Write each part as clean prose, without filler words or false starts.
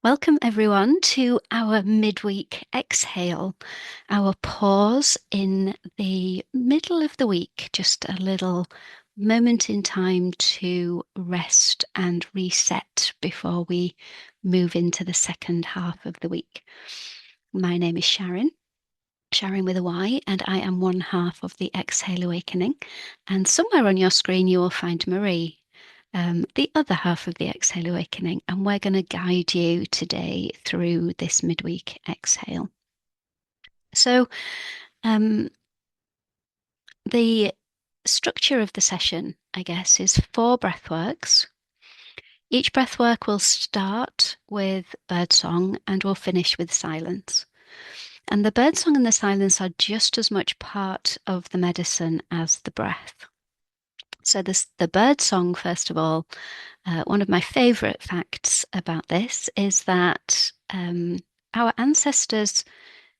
Welcome everyone to our midweek exhale, our pause in the middle of the week, just a little moment in time to rest and reset before we move into the second half of the week. My name is Sharyn with a Y, and I am one half of the Exhale Awakening. And somewhere on your screen, you will find Marie, the other half of the Exhale Awakening. And we're going to guide you today through this midweek exhale. So, the structure of the session, I guess, is 4 breathworks. Each breathwork will start with birdsong and will finish with silence. And the birdsong and the silence are just as much part of the medicine as the breath. So the bird song, first of all, one of my favorite facts about this is that our ancestors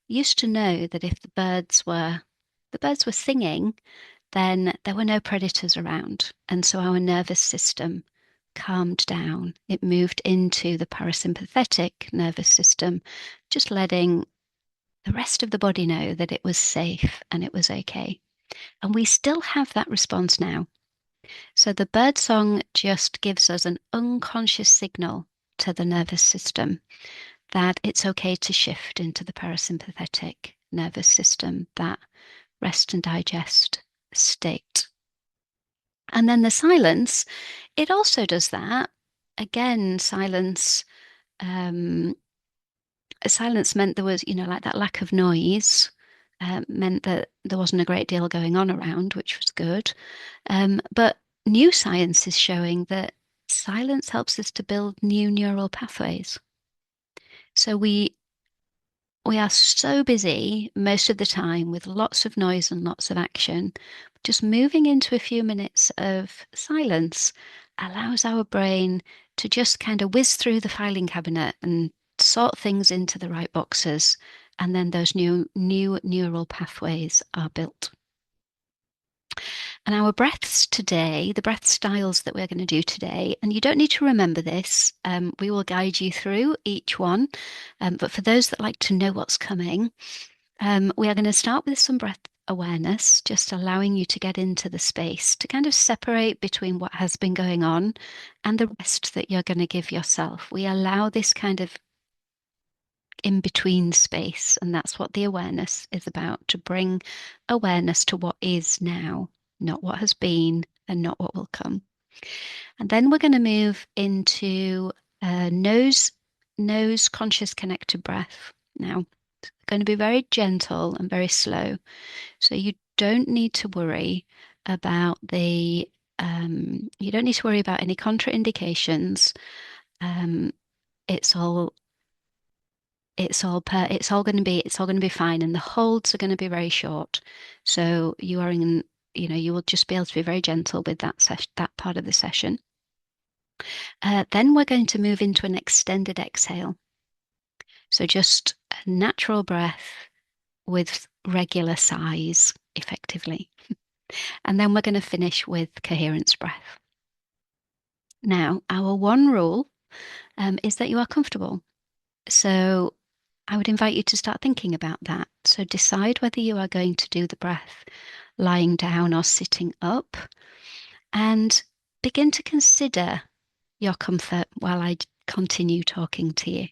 used to know that if the birds were singing, then there were no predators around. And so our nervous system calmed down. It moved into the parasympathetic nervous system, just letting the rest of the body know that it was safe and it was okay. And we still have that response now. So the bird song just gives us an unconscious signal to the nervous system that it's okay to shift into the parasympathetic nervous system, that rest and digest state. And then the silence, it also does that. Again, silence meant there was, like that lack of noise, meant that there wasn't a great deal going on around, which was good. But new science is showing that silence helps us to build new neural pathways. So we are so busy most of the time with lots of noise and lots of action. Just moving into a few minutes of silence allows our brain to just kind of whiz through the filing cabinet and sort things into the right boxes. And then those new neural pathways are built. And our breaths today, the breath styles that we're going to do today, and you don't need to remember this, we will guide you through each one. But for those that like to know what's coming, we are going to start with some breath awareness, just allowing you to get into the space to kind of separate between what has been going on and the rest that you're going to give yourself. We allow this kind of in between space, and that's what the awareness is about, to bring awareness to what is now, not what has been and not what will come. And then we're going to move into nose conscious connected breath. Now, it's going to be very gentle and very slow. So you don't need to worry about you don't need to worry about any contraindications. It's all it's all going to be fine, and the holds are going to be very short. So you are in, you will just be able to be very gentle with that part of the session. Then we're going to move into an extended exhale. So just a natural breath with regular sighs, effectively. And then we're going to finish with coherence breath. Now, our one rule is that you are comfortable. So I would invite you to start thinking about that. So decide whether you are going to do the breath lying down or sitting up, and begin to consider your comfort while I continue talking to you.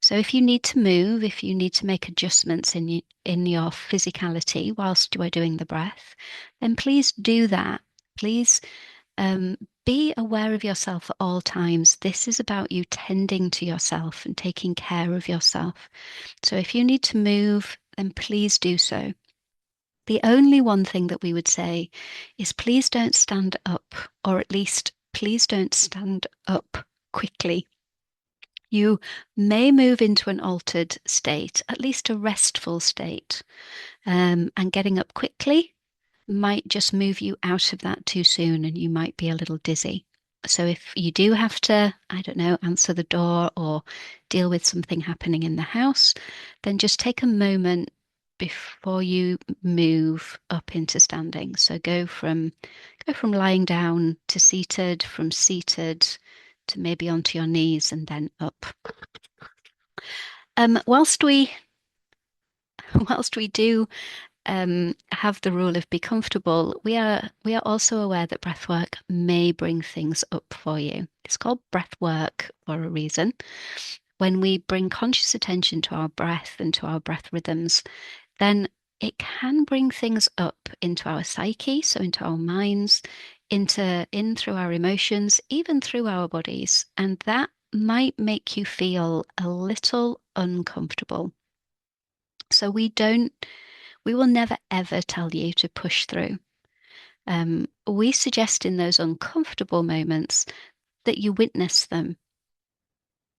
So if you need to move, if you need to make adjustments in your physicality whilst you are doing the breath, then please do that. Please be aware of yourself at all times. This is about you tending to yourself and taking care of yourself. So if you need to move, then please do so. The only one thing that we would say is please don't stand up, or at least please don't stand up quickly. You may move into an altered state, at least a restful state, and getting up quickly might just move you out of that too soon, and you might be a little dizzy. So if you do have to, I don't know, answer the door or deal with something happening in the house, then just take a moment before you move up into standing. So go from lying down to seated, from seated to maybe onto your knees and then up. Whilst we do have the rule of be comfortable, we are also aware that breath work may bring things up for you. It's called breath work for a reason. When we bring conscious attention to our breath and to our breath rhythms, then it can bring things up into our psyche, so into our minds, in through our emotions, even through our bodies, and that might make you feel a little uncomfortable. So we will never ever tell you to push through. We suggest in those uncomfortable moments that you witness them,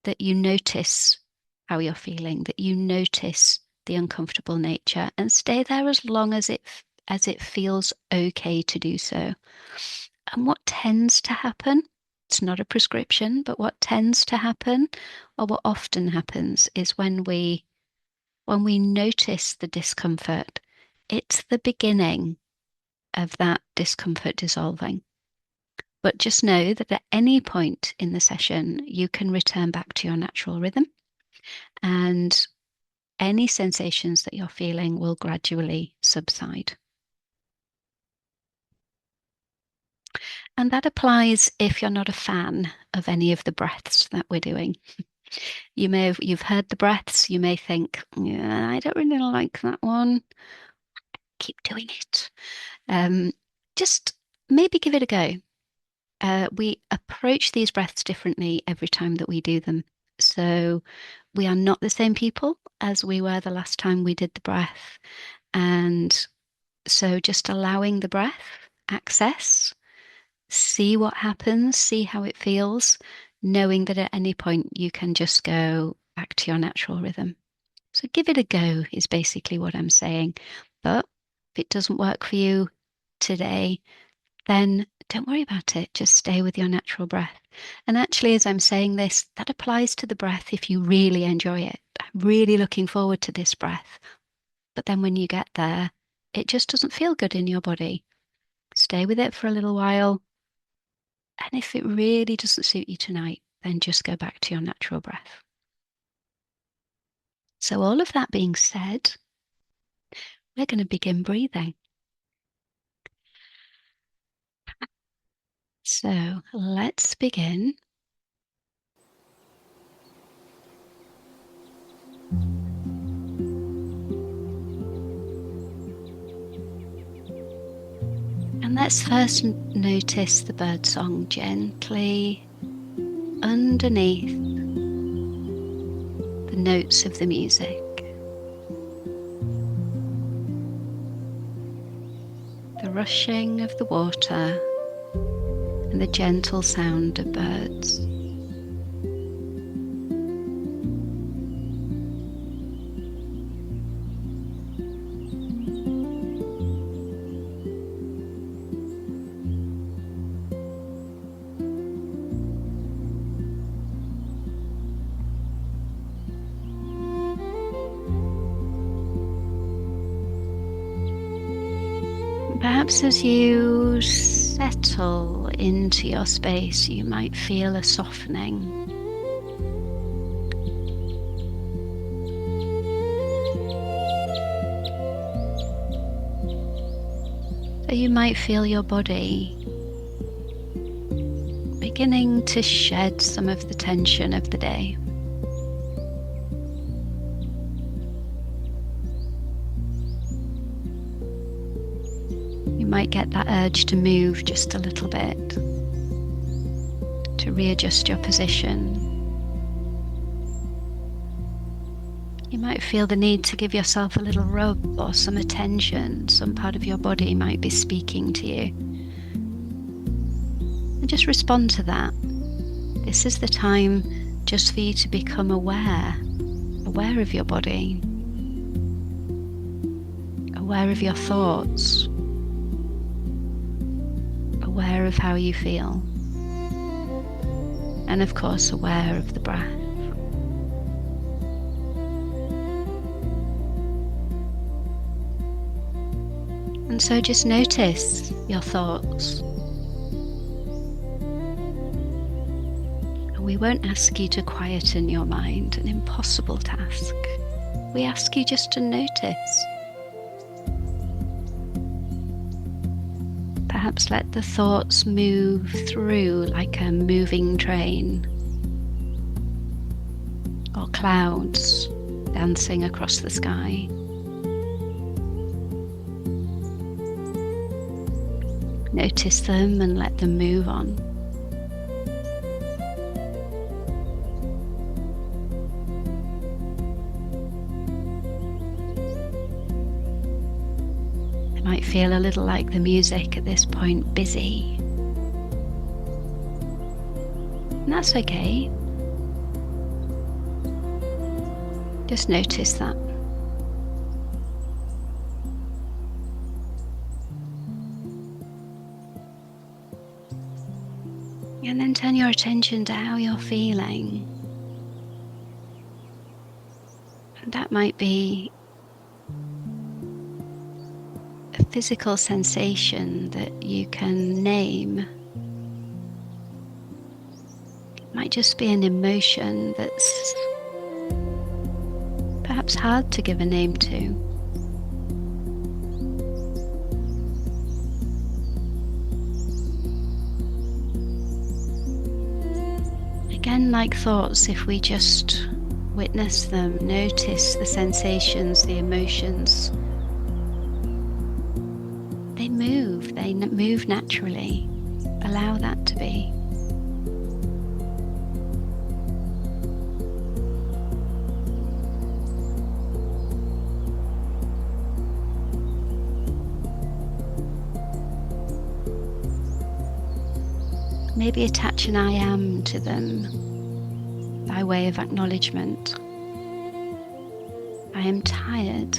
that you notice how you're feeling, that you notice the uncomfortable nature, and stay there as long as it feels okay to do so. And what tends to happen, it's not a prescription, but what tends to happen, or what often happens, is when we notice the discomfort, it's the beginning of that discomfort dissolving. But just know that at any point in the session, you can return back to your natural rhythm, and any sensations that you're feeling will gradually subside. And that applies if you're not a fan of any of the breaths that we're doing. You've heard the breaths, you may think, yeah, I don't really like that one. Keep doing it. Just maybe give it a go. We approach these breaths differently every time that we do them. So we are not the same people as we were the last time we did the breath. And so just allowing the breath access, see what happens, see how it feels, knowing that at any point you can just go back to your natural rhythm. So give it a go is basically what I'm saying. But if it doesn't work for you today, then don't worry about it. Just stay with your natural breath. And actually, as I'm saying this, that applies to the breath if you really enjoy it. I'm really looking forward to this breath. But then when you get there, it just doesn't feel good in your body. Stay with it for a little while. And if it really doesn't suit you tonight, then just go back to your natural breath. So all of that being said, we're going to begin breathing. So let's begin. And let's first notice the birdsong gently underneath the notes of the music. The rushing of the water and the gentle sound of birds. Perhaps as you settle into your space, you might feel a softening. So you might feel your body beginning to shed some of the tension of the day. You might get that urge to move just a little bit, to readjust your position. You might feel the need to give yourself a little rub or some attention. Some part of your body might be speaking to you. And just respond to that. This is the time just for you to become aware of your body, aware of your thoughts, aware of how you feel, and of course aware of the breath. And so just notice your thoughts. And we won't ask you to quieten your mind, an impossible task. We ask you just to notice. Perhaps let the thoughts move through like a moving train, or clouds dancing across the sky. Notice them and let them move on. It might feel a little like the music at this point, busy. And that's okay. Just notice that. And then turn your attention to how you're feeling. And that might be a physical sensation that you can name. It might just be an emotion that's perhaps hard to give a name to. Again, like thoughts, if we just witness them, notice the sensations, the emotions, they move naturally. Allow that to be. Maybe attach an I am to them by way of acknowledgement. I am tired.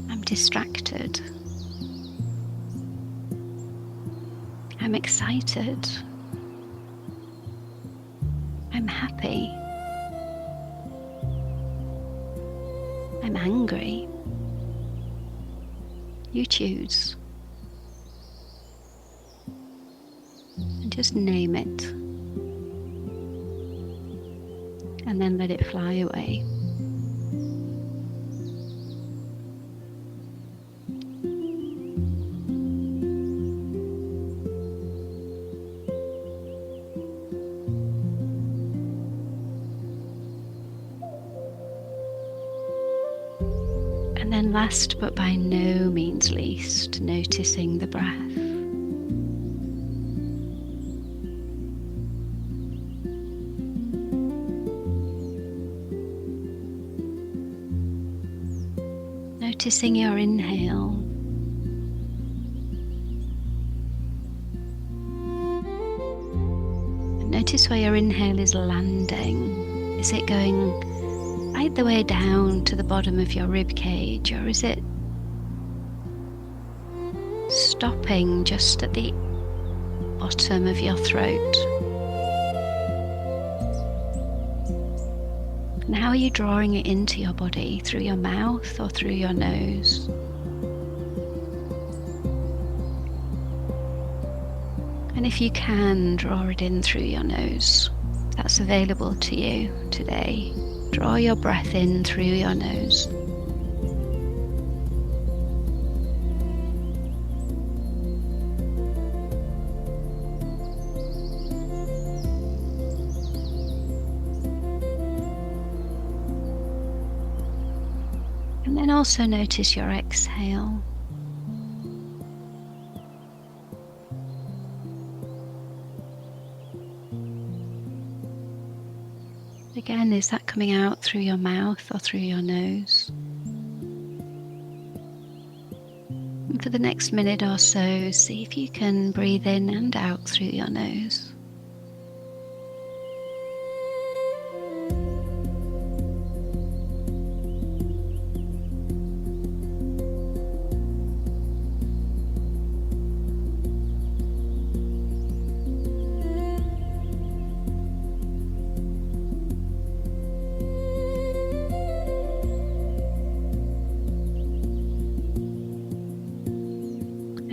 I'm distracted. I'm excited. I'm happy. I'm angry. You choose. And just name it. And then let it fly away. And then last but by no means least, noticing the breath. Noticing your inhale. And notice where your inhale is landing. Is it going right the way down to the bottom of your rib cage, or is it stopping just at the bottom of your throat? And how are you drawing it into your body, through your mouth or through your nose? And if you can, draw it in through your nose. That's available to you today. Draw your breath in through your nose. And then also notice your exhale. Again, is that coming out through your mouth or through your nose? And for the next minute or so, see if you can breathe in and out through your nose.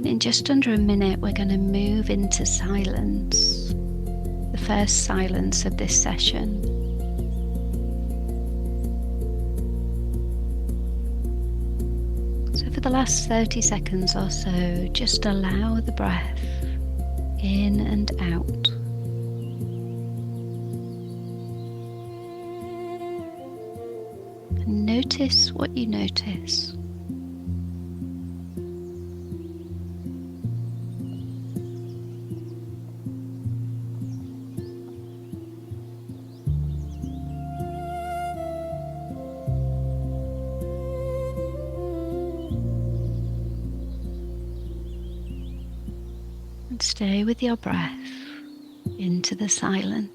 In just under a minute, we're going to move into silence. first silence of this session. So for the last 30 seconds or so, just allow the breath in and out. And notice what you notice. And stay with your breath into the silence.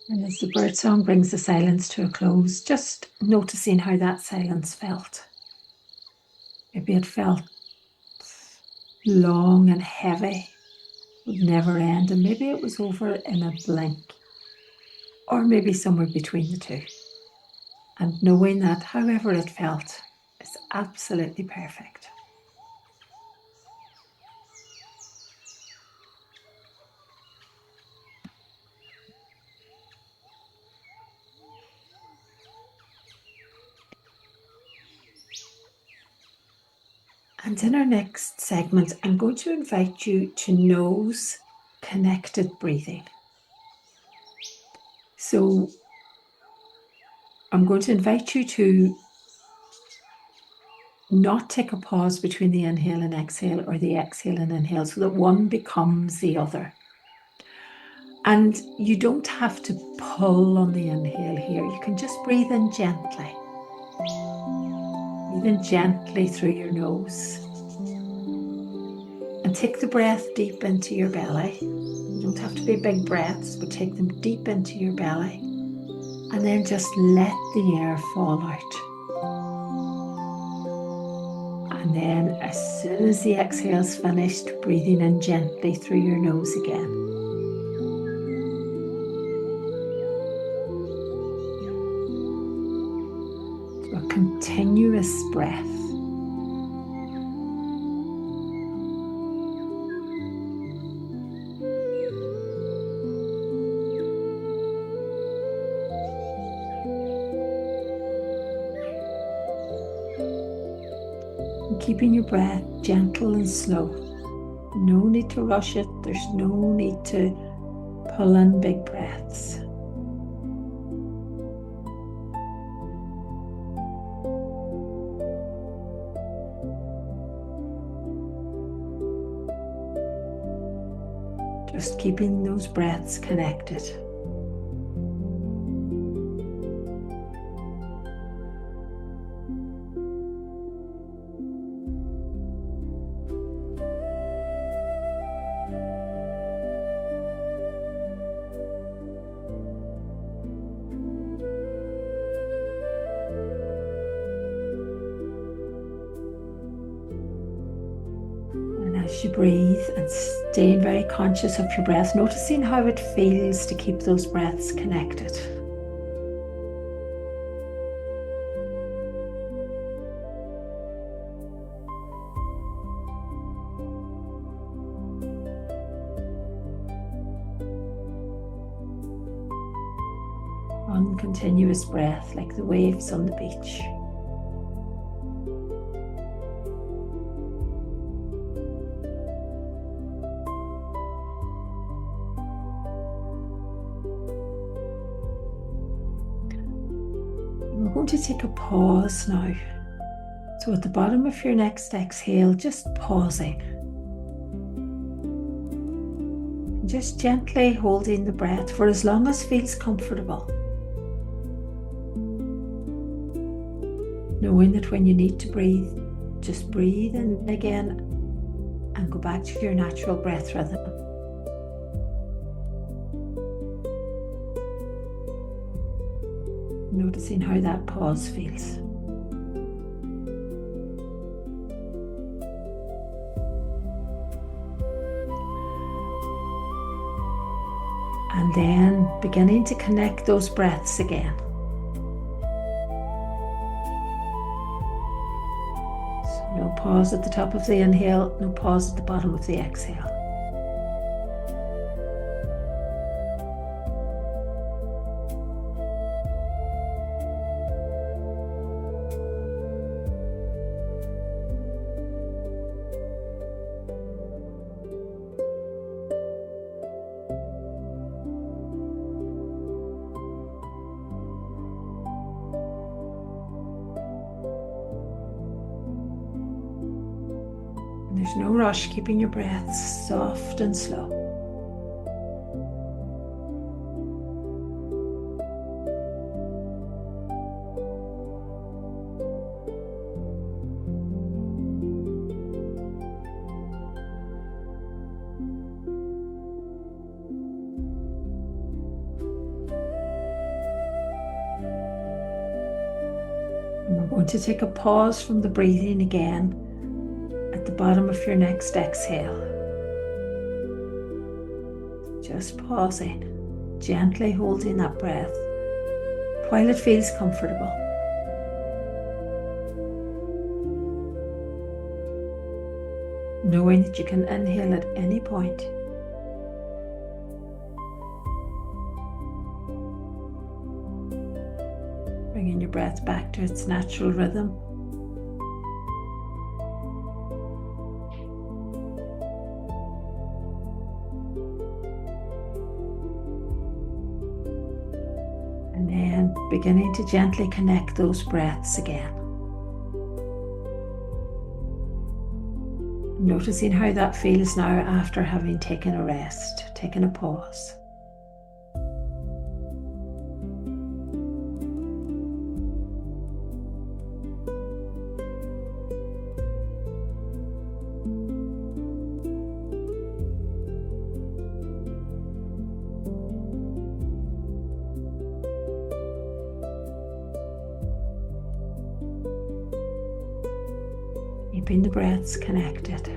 And as the birdsong brings the silence to a close, just noticing how that silence felt. Maybe it felt long and heavy, would never end, and maybe it was over in a blink, or maybe somewhere between the two. And knowing that however it felt is absolutely perfect. And in our next segment, I'm going to invite you to nose connected breathing. So I'm going to invite you to not take a pause between the inhale and exhale, or the exhale and inhale, so that one becomes the other. And you don't have to pull on the inhale here. You can just breathe in gently. Breathe in gently through your nose. And take the breath deep into your belly. You don't have to be big breaths, but take them deep into your belly. And then just let the air fall out. And then as soon as the exhale's finished, breathing in gently through your nose again. So a continuous breath. keeping your breath gentle and slow. No need to rush it. There's no need to pull in big breaths. Just keeping those breaths connected. As you breathe and staying very conscious of your breath, noticing how it feels to keep those breaths connected. One continuous breath like the waves on the beach. We're going to take a pause now. So at the bottom of your next exhale, just pausing. Just gently holding the breath for as long as feels comfortable. Knowing that when you need to breathe, just breathe in again and go back to your natural breath rhythm. Noticing how that pause feels. And then beginning to connect those breaths again. So no pause at the top of the inhale, no pause at the bottom of the exhale. There's no rush, keeping your breaths soft and slow. And we're going to take a pause from the breathing again at the bottom of your next exhale. Just pausing, gently holding that breath while it feels comfortable. Knowing that you can inhale at any point. Bringing your breath back to its natural rhythm. And then beginning to gently connect those breaths again. Noticing how that feels now after having taken a rest, taken a pause. Keeping the breaths connected.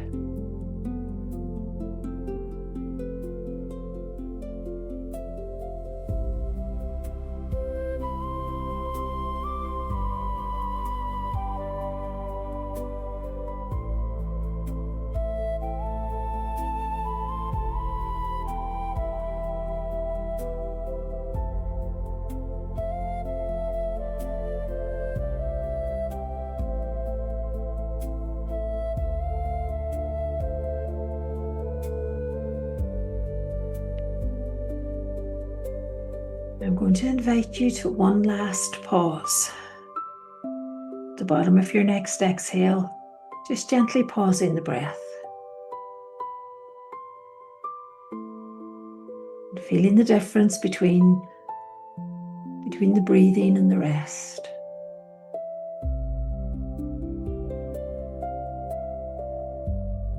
I'm going to invite you to one last pause. At the bottom of your next exhale, just gently pausing the breath. And feeling the difference between the breathing and the rest.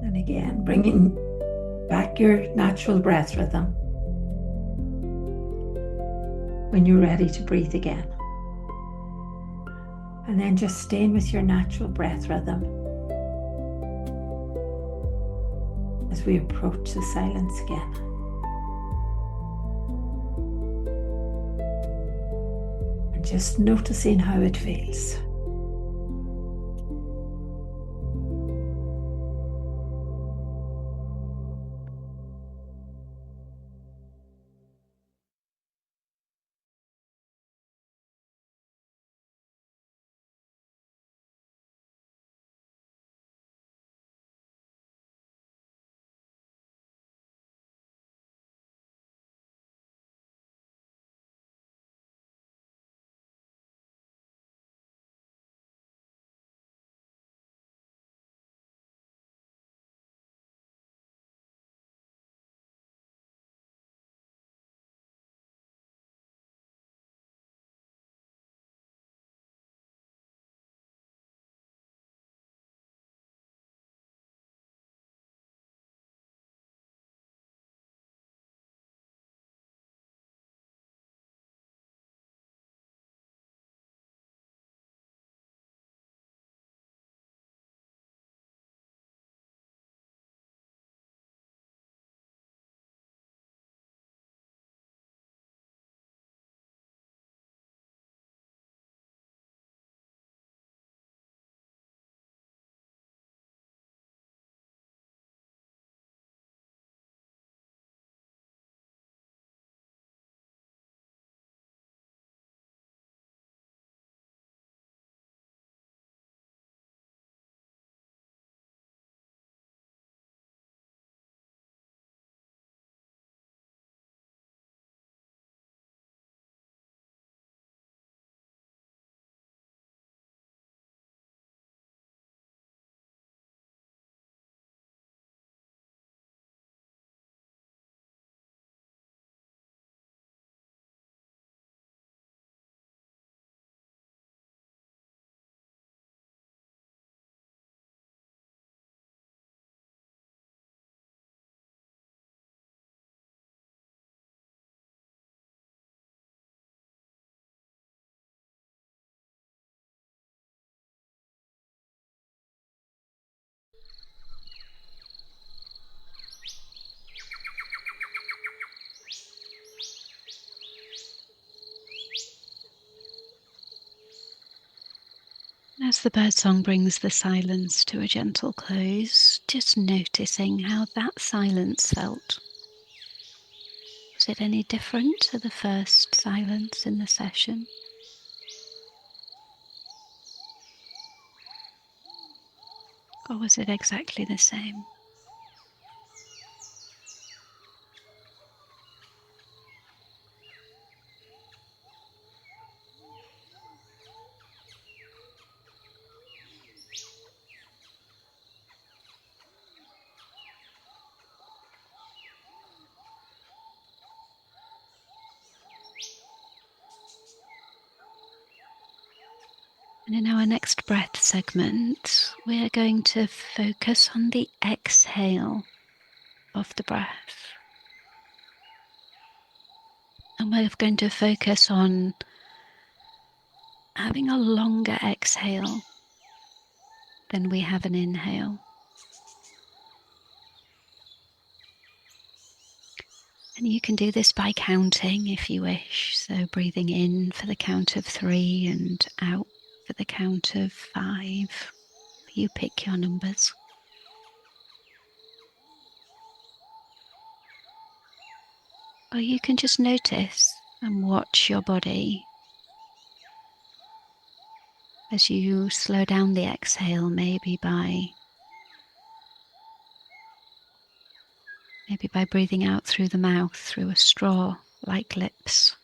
And again, bringing back your natural breath rhythm when you're ready to breathe again. And then just staying with your natural breath rhythm as we approach the silence again. And just noticing how it feels. As the birdsong brings the silence to a gentle close, just noticing how that silence felt. Was it any different to the first silence in the session? Or was it exactly the same? And in our next breath segment, we're going to focus on the exhale of the breath. And we're going to focus on having a longer exhale than we have an inhale. And you can do this by counting if you wish. So breathing in for the count of 3 and out for the count of 5. You pick your numbers. Or you can just notice and watch your body as you slow down the exhale, maybe by breathing out through the mouth, through a straw-like lips.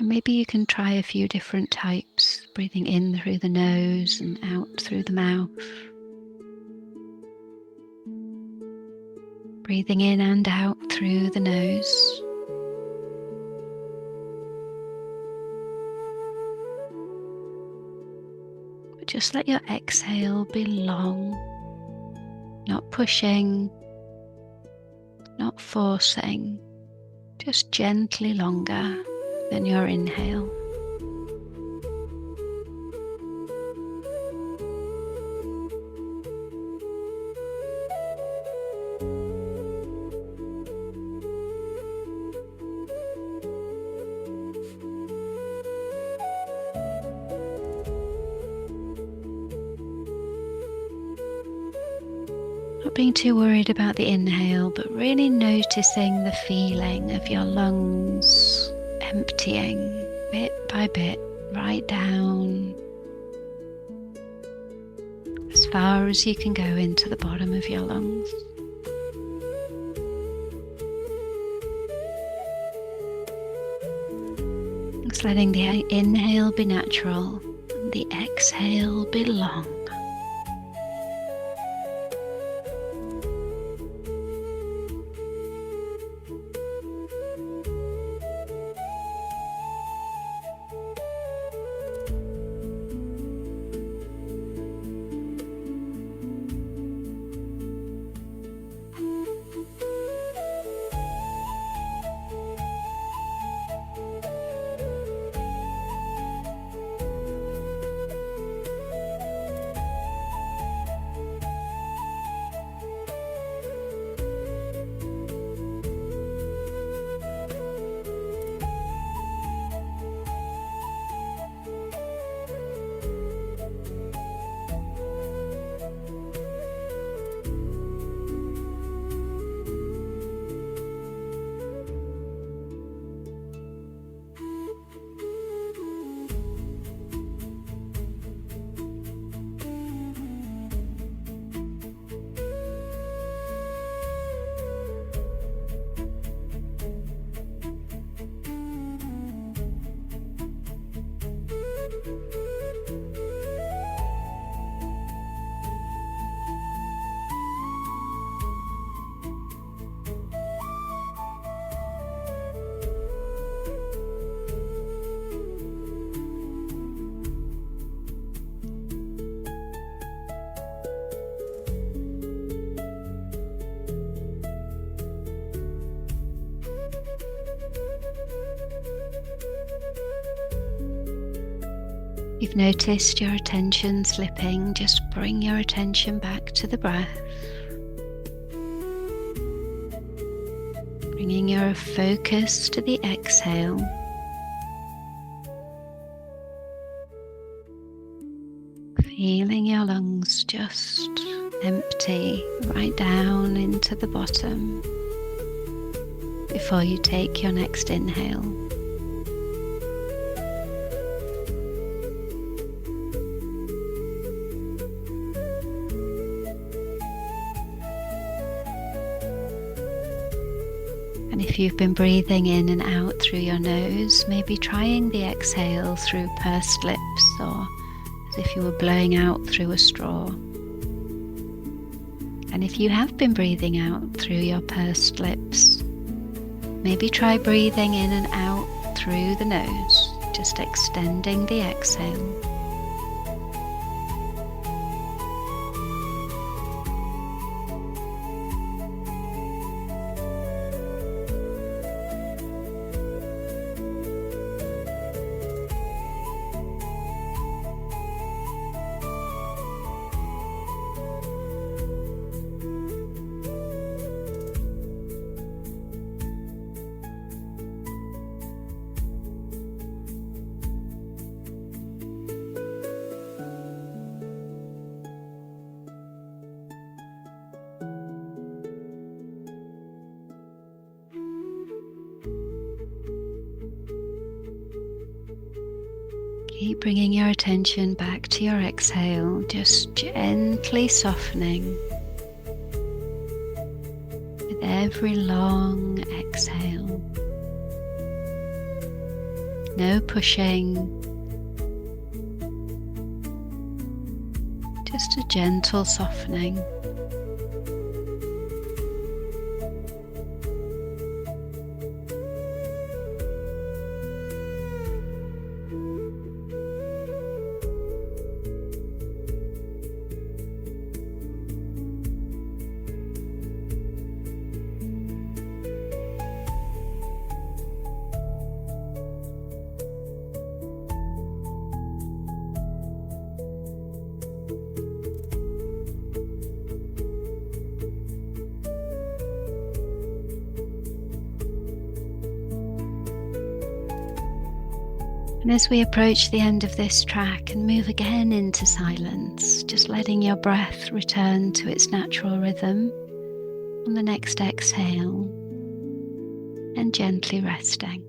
And maybe you can try a few different types, breathing in through the nose and out through the mouth. Breathing in and out through the nose. But just let your exhale be long, not pushing, not forcing, just gently longer than your inhale. Not being too worried about the inhale, but really noticing the feeling of your lungs emptying bit by bit, right down as far as you can go into the bottom of your lungs. Just letting the inhale be natural and the exhale be long. You've noticed your attention slipping, just bring your attention back to the breath. Bringing your focus to the exhale. Feeling your lungs just empty right down into the bottom before you take your next inhale. And if you've been breathing in and out through your nose, maybe trying the exhale through pursed lips or as if you were blowing out through a straw. And if you have been breathing out through your pursed lips, maybe try breathing in and out through the nose, just extending the exhale. Keep bringing your attention back to your exhale, just gently softening with every long exhale. No pushing, just a gentle softening. And as we approach the end of this track and move again into silence, just letting your breath return to its natural rhythm on the next exhale and gently resting.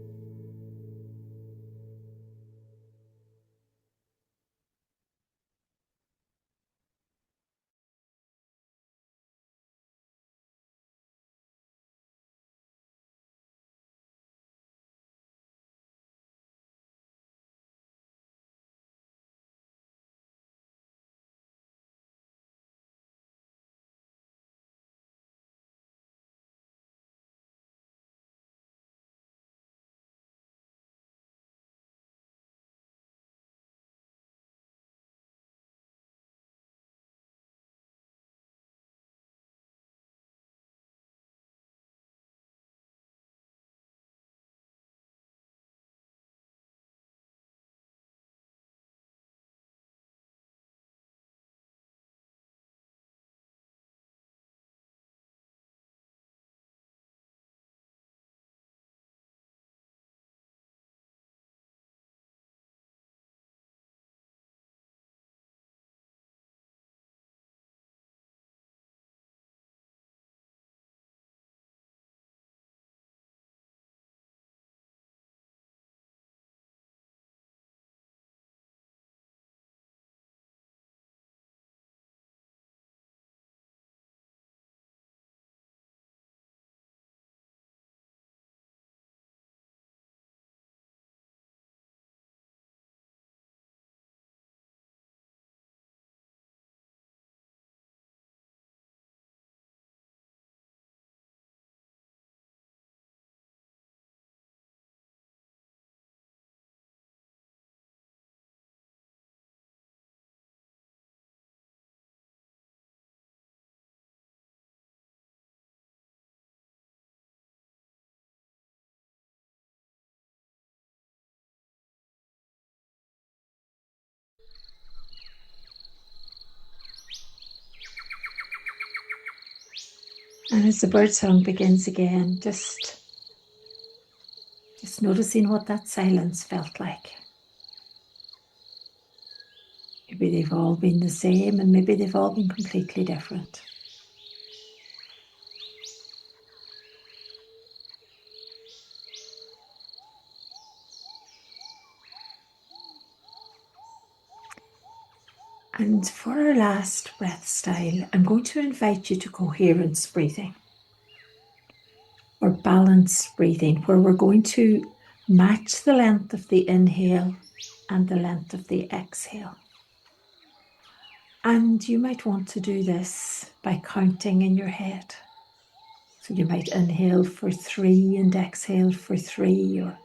And as the birdsong begins again, just noticing what that silence felt like. Maybe they've all been the same, and maybe they've all been completely different. And for our last breath style, I'm going to invite you to coherence breathing or balanced breathing, where we're going to match the length of the inhale and the length of the exhale. And you might want to do this by counting in your head. So you might inhale for 3 and exhale for 3, or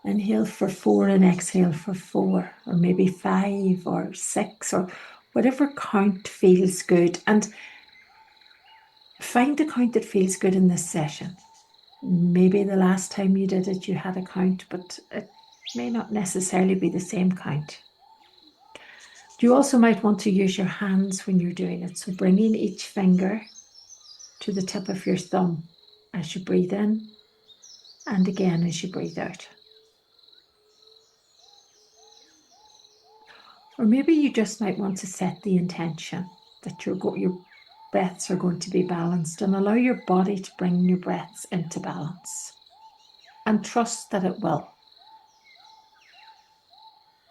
inhale for 4 and exhale for 4, or maybe 5 or 6, or whatever count feels good. And find a count that feels good in this session. Maybe the last time you did it, you had a count, but it may not necessarily be the same count. You also might want to use your hands when you're doing it. So bringing each finger to the tip of your thumb as you breathe in, and again as you breathe out. Or maybe you just might want to set the intention that your breaths are going to be balanced, and allow your body to bring your breaths into balance. And trust that it will.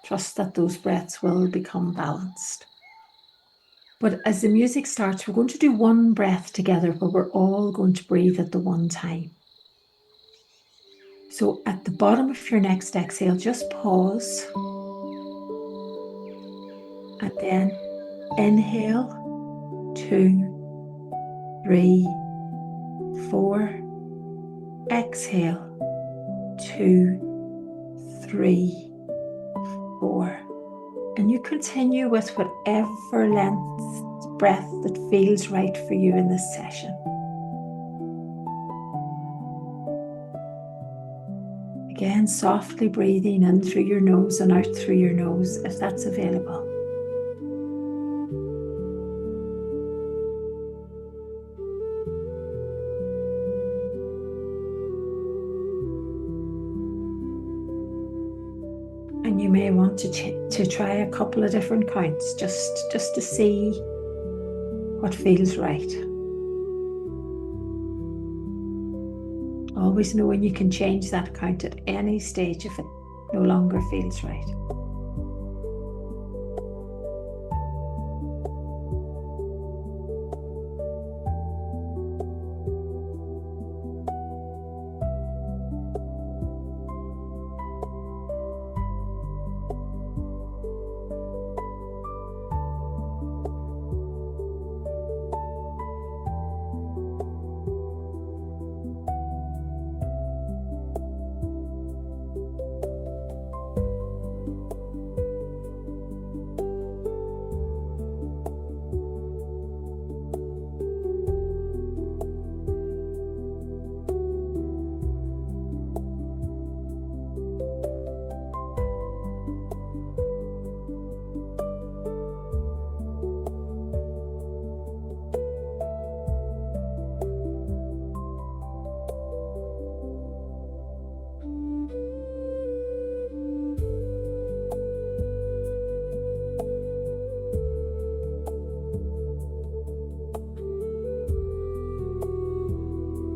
Trust that those breaths will become balanced. But as the music starts, we're going to do one breath together where we're all going to breathe at the one time. So at the bottom of your next exhale, just pause and then inhale, 2, 3, 4. Exhale, 2, 3, 4. And you continue with whatever length breath that feels right for you in this session. Again, softly breathing in through your nose and out through your nose if that's available. And you may want to try a couple of different counts just to see what feels right. Always knowing you can change that count at any stage if it no longer feels right.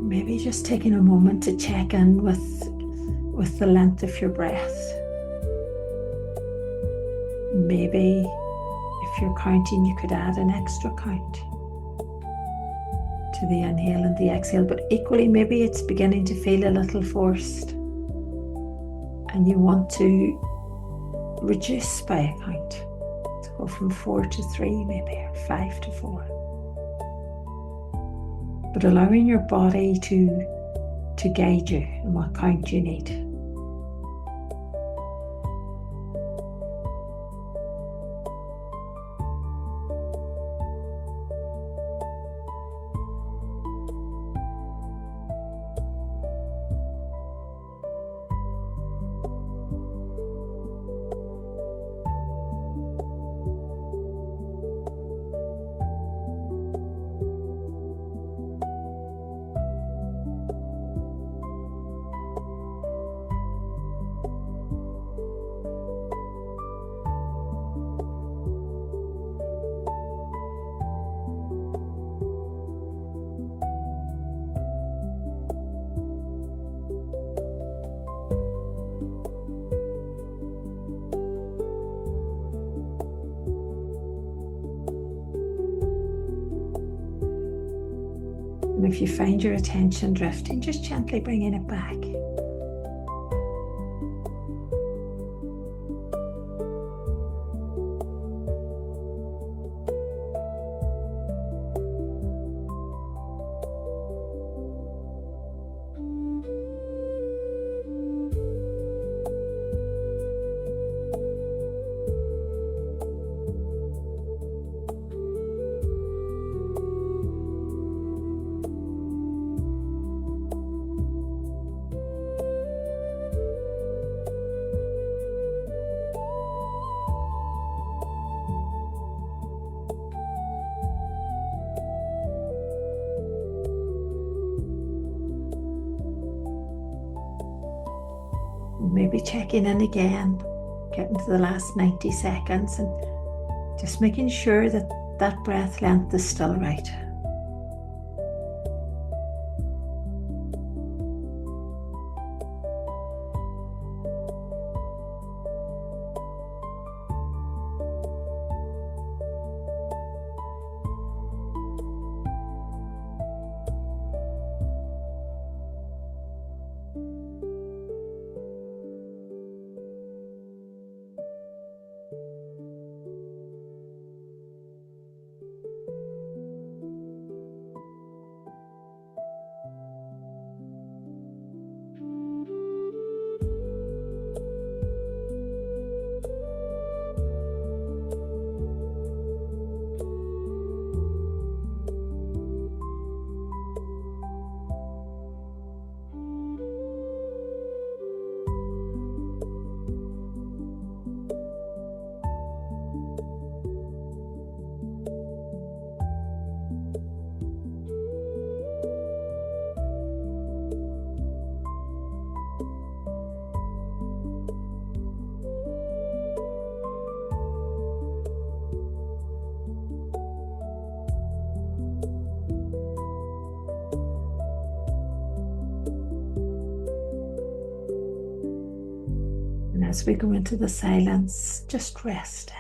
Maybe just taking a moment to check in with the length of your breath. Maybe if you're counting, you could add an extra count to the inhale and the exhale, but equally maybe it's beginning to feel a little forced and you want to reduce by a count. To go from 4 to 3 maybe, or 5 to 4. But allowing your body to guide you in what count you need. And if you find your attention drifting, just gently bringing it back. Maybe checking in again, getting to the last 90 seconds and just making sure that that breath length is still right. as we go into the silence, just resting.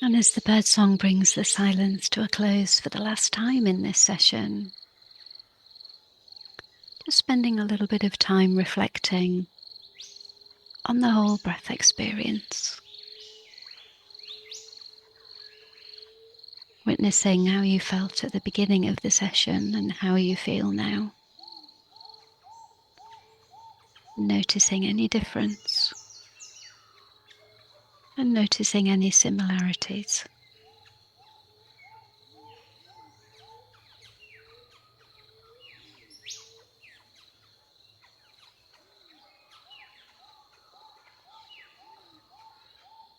And as the birdsong brings the silence to a close for the last time in this session, just spending a little bit of time reflecting on the whole breath experience. Witnessing how you felt at the beginning of the session and how you feel now. Noticing any difference and noticing any similarities.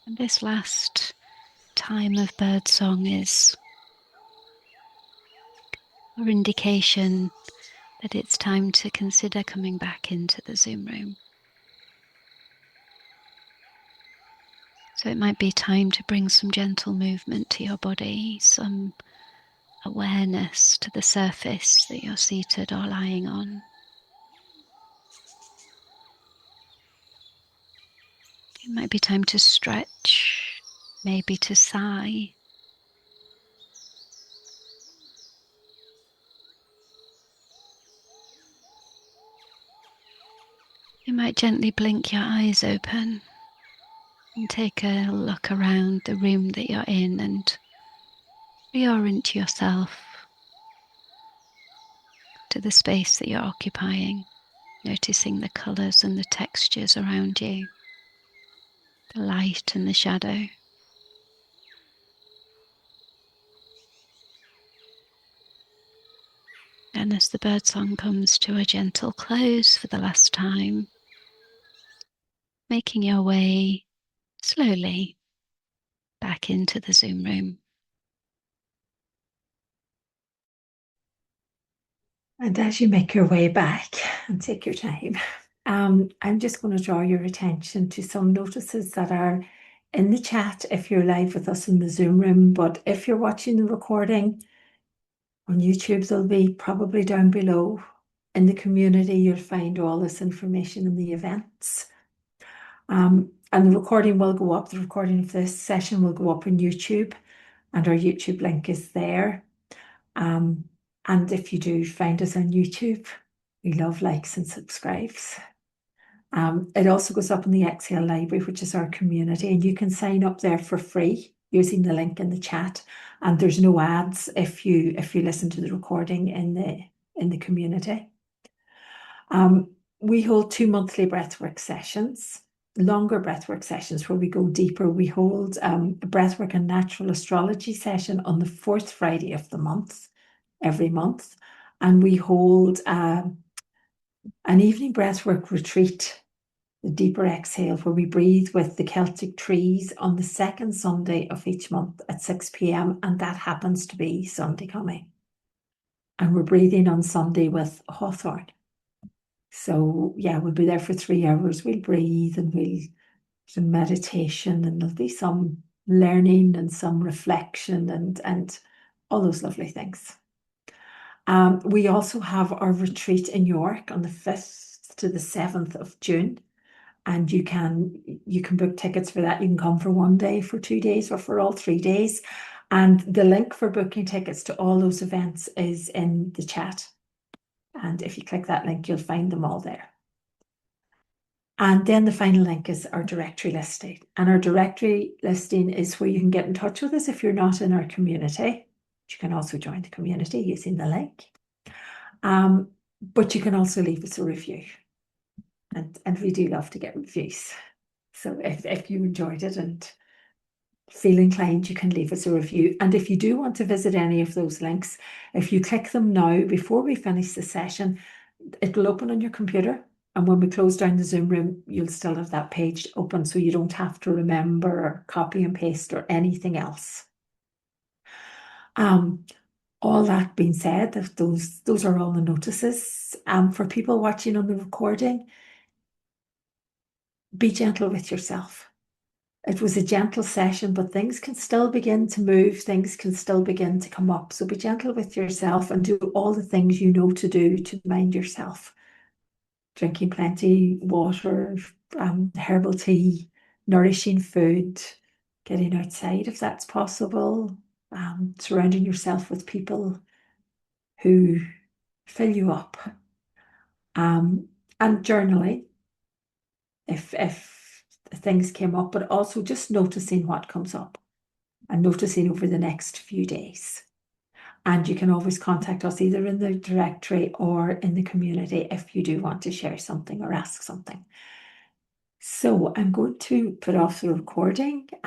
And this last time of birdsong is our indication that it's time to consider coming back into the Zoom room. So it might be time to bring some gentle movement to your body, some awareness to the surface that you're seated or lying on. It might be time to stretch, maybe to sigh. You might gently blink your eyes open and take a look around the room that you're in and reorient yourself to the space that you're occupying, noticing the colours and the textures around you, the light and the shadow. And as the birdsong comes to a gentle close for the last time, making your way slowly back into the Zoom room. And as you make your way back and take your time, I'm just going to draw your attention to some notices that are in the chat if you're live with us in the Zoom room. But if you're watching the recording on YouTube, they'll be probably down below. In the community, you'll find all this information in the events. And the recording will go up. The recording of this session will go up on YouTube, and our YouTube link is there. And if you do find us on YouTube, we love likes and subscribes. It also goes up in the Exhale Library, which is our community, and you can sign up there for free. using the link in the chat, and there's no ads if you listen to the recording in the community. We hold 2 monthly breathwork sessions, longer breathwork sessions where we go deeper. We hold a breathwork and natural astrology session on the fourth Friday of the month, every month. And we hold an evening breathwork retreat, the deeper exhale, where we breathe with the Celtic trees on the second Sunday of each month at 6 p.m. And that happens to be Sunday coming. And we're breathing on Sunday with hawthorn. So yeah, we'll be there for 3 hours. We'll breathe and we'll some meditation, and there'll be some learning and some reflection and all those lovely things. We also have our retreat in York on the 5th to the 7th of June. And you can book tickets for that. You can come for 1 day, for 2 days, or for all 3 days. And the link for booking tickets to all those events is in the chat. And if you click that link, you'll find them all there. And then the final link is our directory listing. And our directory listing is where you can get in touch with us if you're not in our community. You can also join the community using the link. But you can also leave us a review. And we do love to get reviews. So if you enjoyed it and feel inclined, you can leave us a review. And if you do want to visit any of those links, if you click them now before we finish the session, it will open on your computer. And when we close down the Zoom room, you'll still have that page open, so you don't have to remember or copy and paste or anything else. All that being said, those are all the notices. For people watching on the recording, be gentle with yourself. It was a gentle session, but things can still begin to move. Things can still begin to come up. So be gentle with yourself and do all the things you know to do to mind yourself. Drinking plenty water, herbal tea, nourishing food, getting outside if that's possible, surrounding yourself with people who fill you up, and journaling if things came up, but also just noticing what comes up and noticing over the next few days. And you can always contact us either in the directory or in the community if you do want to share something or ask something. So I'm going to put off the recording.